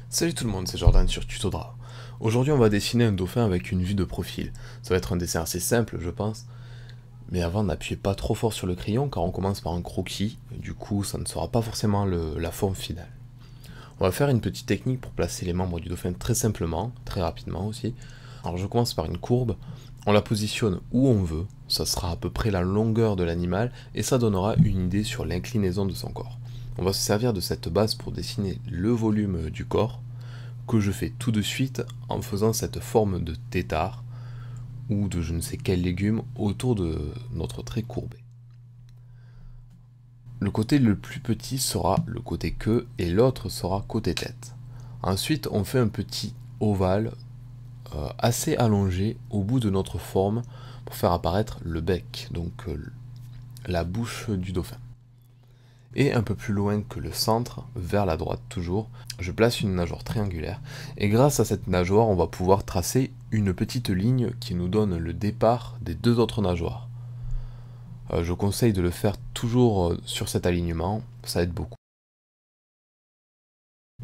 Salut tout le monde, c'est Jordan sur Tutodra. Aujourd'hui on va dessiner un dauphin avec une vue de profil. Ça va être un dessin assez simple je pense. Mais avant n'appuyez pas trop fort sur le crayon car on commence par un croquis. Du coup ça ne sera pas forcément la forme finale. On va faire une petite technique pour placer les membres du dauphin très simplement, très rapidement aussi. Alors je commence par une courbe. On la positionne où on veut. Ça sera à peu près la longueur de l'animal et ça donnera une idée sur l'inclinaison de son corps. On va se servir de cette base pour dessiner le volume du corps, que je fais tout de suite en faisant cette forme de tétard ou de je ne sais quel légume autour de notre trait courbé. Le côté le plus petit sera le côté queue et l'autre sera côté tête. Ensuite, on fait un petit ovale assez allongé au bout de notre forme pour faire apparaître le bec, donc la bouche du dauphin. Et un peu plus loin que le centre, vers la droite toujours, je place une nageoire triangulaire. Et grâce à cette nageoire, on va pouvoir tracer une petite ligne qui nous donne le départ des deux autres nageoires. Je conseille de le faire toujours sur cet alignement, ça aide beaucoup.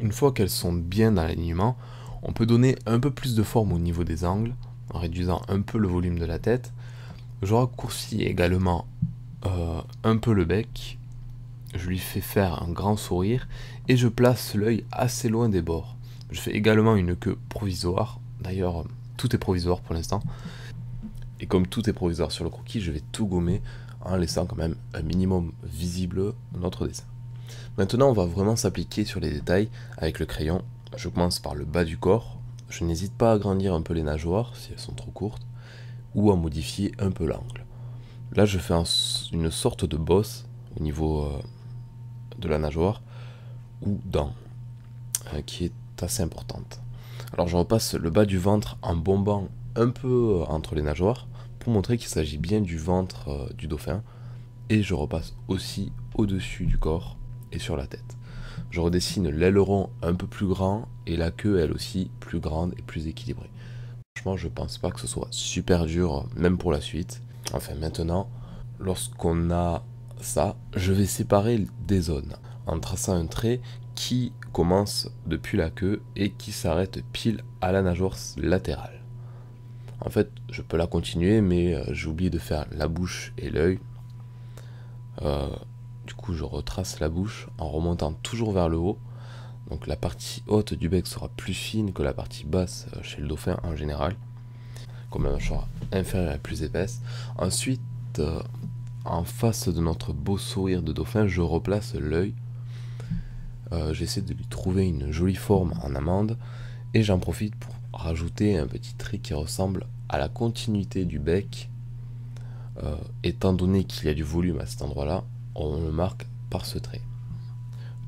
Une fois qu'elles sont bien dans l'alignement, on peut donner un peu plus de forme au niveau des angles, en réduisant un peu le volume de la tête. Je raccourcis également un peu le bec. Je lui fais faire un grand sourire et je place l'œil assez loin des bords. Je fais également une queue provisoire. D'ailleurs, tout est provisoire pour l'instant. Et comme tout est provisoire sur le croquis, je vais tout gommer en laissant quand même un minimum visible notre dessin. Maintenant, on va vraiment s'appliquer sur les détails avec le crayon. Je commence par le bas du corps. Je n'hésite pas à agrandir un peu les nageoires si elles sont trop courtes ou à modifier un peu l'angle. Là, je fais une sorte de bosse au niveau de la nageoire ou dent qui est assez importante. Alors je repasse le bas du ventre en bombant un peu entre les nageoires pour montrer qu'il s'agit bien du ventre du dauphin, et je repasse aussi au-dessus du corps et sur la tête. Je redessine l'aileron un peu plus grand et la queue elle aussi plus grande et plus équilibrée. Franchement je pense pas que ce soit super dur même pour la suite. Enfin maintenant, lorsqu'on a ça, je vais séparer des zones en traçant un trait qui commence depuis la queue et qui s'arrête pile à la nageoire latérale. En fait, je peux la continuer, mais j'ai oublié de faire la bouche et l'œil. Du coup, je retrace la bouche en remontant toujours vers le haut. Donc la partie haute du bec sera plus fine que la partie basse chez le dauphin en général, comme la mâchoire inférieure est plus épaisse. Ensuite, en face de notre beau sourire de dauphin, je replace l'œil. J'essaie de lui trouver une jolie forme en amande et j'en profite pour rajouter un petit trait qui ressemble à la continuité du bec. Étant donné qu'il y a du volume à cet endroit là, on le marque par ce trait.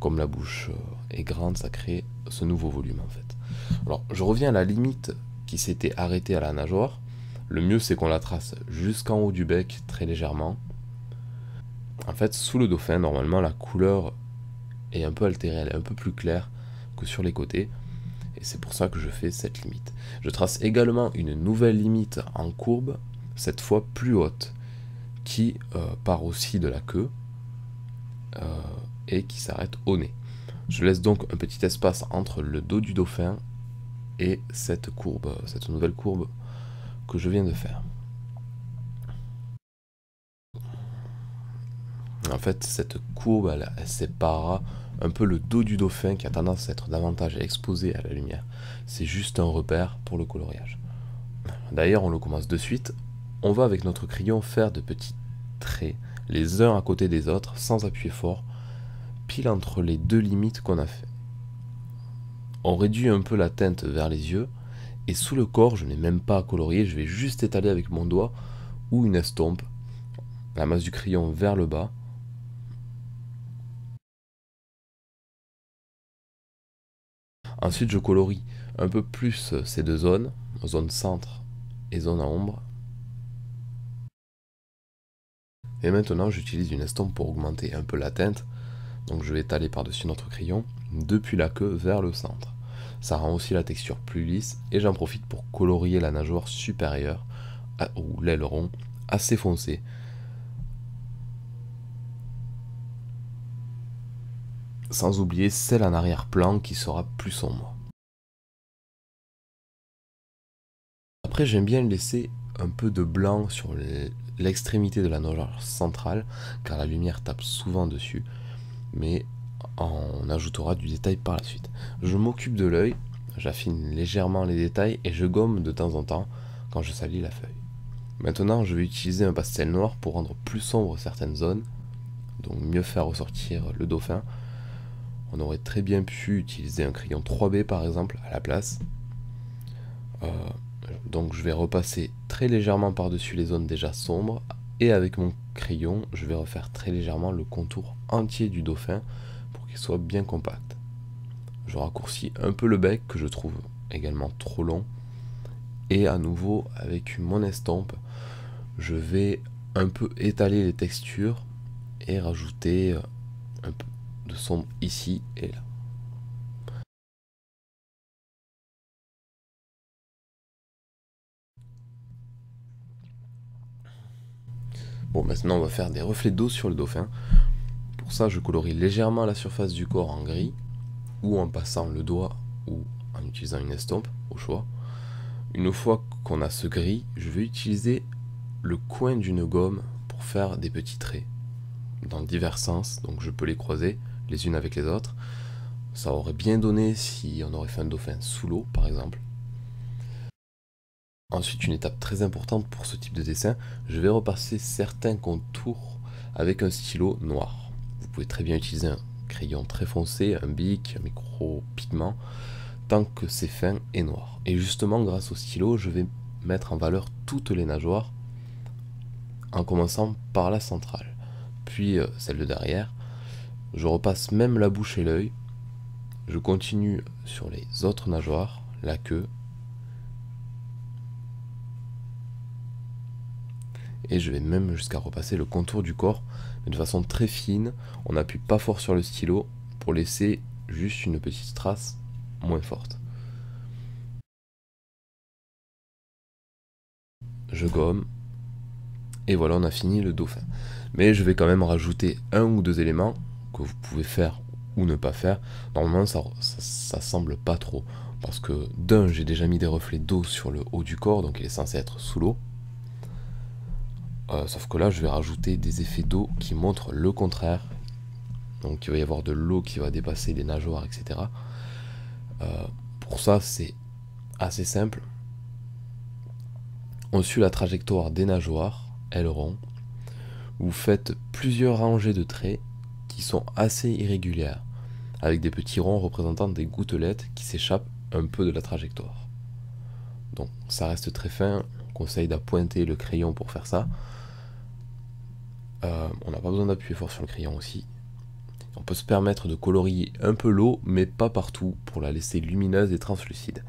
Comme la bouche est grande, ça crée ce nouveau volume en fait. Alors je reviens à la limite qui s'était arrêtée à la nageoire. Le mieux c'est qu'on la trace jusqu'en haut du bec très légèrement. En fait sous le dauphin normalement la couleur est un peu altérée, elle est un peu plus claire que sur les côtés. Et c'est pour ça que je fais cette limite. Je trace également une nouvelle limite en courbe, cette fois plus haute, qui part aussi de la queue et qui s'arrête au nez. Je laisse donc un petit espace entre le dos du dauphin et cette courbe, cette nouvelle courbe que je viens de faire. En fait, cette courbe, elle séparera un peu le dos du dauphin qui a tendance à être davantage exposé à la lumière. C'est juste un repère pour le coloriage. D'ailleurs, on le commence de suite. On va avec notre crayon faire de petits traits, les uns à côté des autres, sans appuyer fort, pile entre les deux limites qu'on a fait. On réduit un peu la teinte vers les yeux, et sous le corps, je n'ai même pas à colorier, je vais juste étaler avec mon doigt ou une estompe la masse du crayon vers le bas. Ensuite, je colorie un peu plus ces deux zones, zone centre et zone à ombre. Et maintenant, j'utilise une estompe pour augmenter un peu la teinte. Donc je vais étaler par-dessus notre crayon, depuis la queue vers le centre. Ça rend aussi la texture plus lisse et j'en profite pour colorier la nageoire supérieure, ou l'aileron, assez foncé. Sans oublier celle en arrière-plan qui sera plus sombre. Après, j'aime bien laisser un peu de blanc sur l'extrémité de la nageoire centrale, car la lumière tape souvent dessus, mais on ajoutera du détail par la suite. Je m'occupe de l'œil, j'affine légèrement les détails et je gomme de temps en temps quand je salis la feuille. Maintenant, je vais utiliser un pastel noir pour rendre plus sombre certaines zones, donc mieux faire ressortir le dauphin. On aurait très bien pu utiliser un crayon 3B par exemple à la place. Donc je vais repasser très légèrement par-dessus les zones déjà sombres, et avec mon crayon, je vais refaire très légèrement le contour entier du dauphin pour qu'il soit bien compact. Je raccourcis un peu le bec que je trouve également trop long, et à nouveau avec mon estompe, je vais un peu étaler les textures et rajouter un peu de sombre ici et là. Bon, maintenant on va faire des reflets d'eau sur le dauphin. Pour ça, je colorie légèrement la surface du corps en gris, ou en passant le doigt, ou en utilisant une estompe, au choix. Une fois qu'on a ce gris, je vais utiliser le coin d'une gomme pour faire des petits traits dans divers sens, donc je peux les croiser les unes avec les autres. Ça aurait bien donné si on aurait fait un dauphin sous l'eau, par exemple. Ensuite, une étape très importante pour ce type de dessin, je vais repasser certains contours avec un stylo noir. Vous pouvez très bien utiliser un crayon très foncé, un bic, un micro-pigment, tant que c'est fin et noir. Et justement, grâce au stylo, je vais mettre en valeur toutes les nageoires, en commençant par la centrale, puis celle de derrière. Je repasse même la bouche et l'œil. Je continue sur les autres nageoires, la queue, et je vais même jusqu'à repasser le contour du corps, mais de façon très fine. On n'appuie pas fort sur le stylo pour laisser juste une petite trace moins forte. Je gomme, et voilà, on a fini le dauphin. Mais je vais quand même rajouter un ou deux éléments que vous pouvez faire ou ne pas faire. Normalement, ça semble pas trop, parce que d'un, j'ai déjà mis des reflets d'eau sur le haut du corps, donc il est censé être sous l'eau. Sauf que là, je vais rajouter des effets d'eau qui montrent le contraire. Donc il va y avoir de l'eau qui va dépasser les nageoires, etc. Pour ça, c'est assez simple. On suit la trajectoire des nageoires, ailerons. Vous faites plusieurs rangées de traits qui sont assez irrégulières, avec des petits ronds représentant des gouttelettes qui s'échappent un peu de la trajectoire. Donc ça reste très fin, on conseille d'appointer le crayon pour faire ça. On n'a pas besoin d'appuyer fort sur le crayon aussi. On peut se permettre de colorier un peu l'eau, mais pas partout, pour la laisser lumineuse et translucide.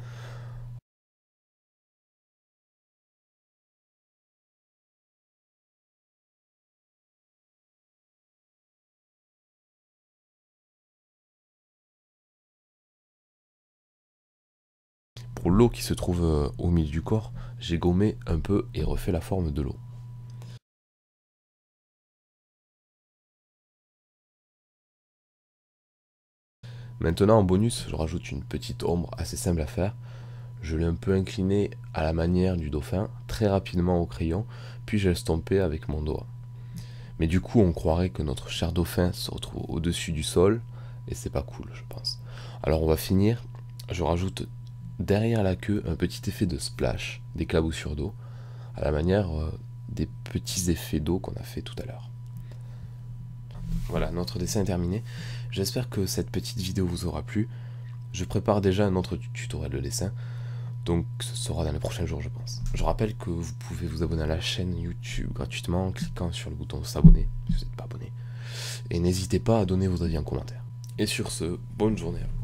Pour l'eau qui se trouve au milieu du corps, j'ai gommé un peu et refait la forme de l'eau. Maintenant en bonus, je rajoute une petite ombre assez simple à faire. Je l'ai un peu incliné à la manière du dauphin, très rapidement au crayon, puis j'ai estompé avec mon doigt. Mais du coup, on croirait que notre cher dauphin se retrouve au-dessus du sol, et c'est pas cool, je pense. Alors on va finir, je rajoute derrière la queue un petit effet de splash, d'éclaboussure d'eau, à la manière des petits effets d'eau qu'on a fait tout à l'heure. Voilà, notre dessin est terminé. J'espère que cette petite vidéo vous aura plu. Je prépare déjà un autre tutoriel de dessin, donc ce sera dans les prochains jours, je pense. Je rappelle que vous pouvez vous abonner à la chaîne YouTube gratuitement en cliquant sur le bouton s'abonner si vous n'êtes pas abonné. Et n'hésitez pas à donner vos avis en commentaire. Et sur ce, bonne journée à vous.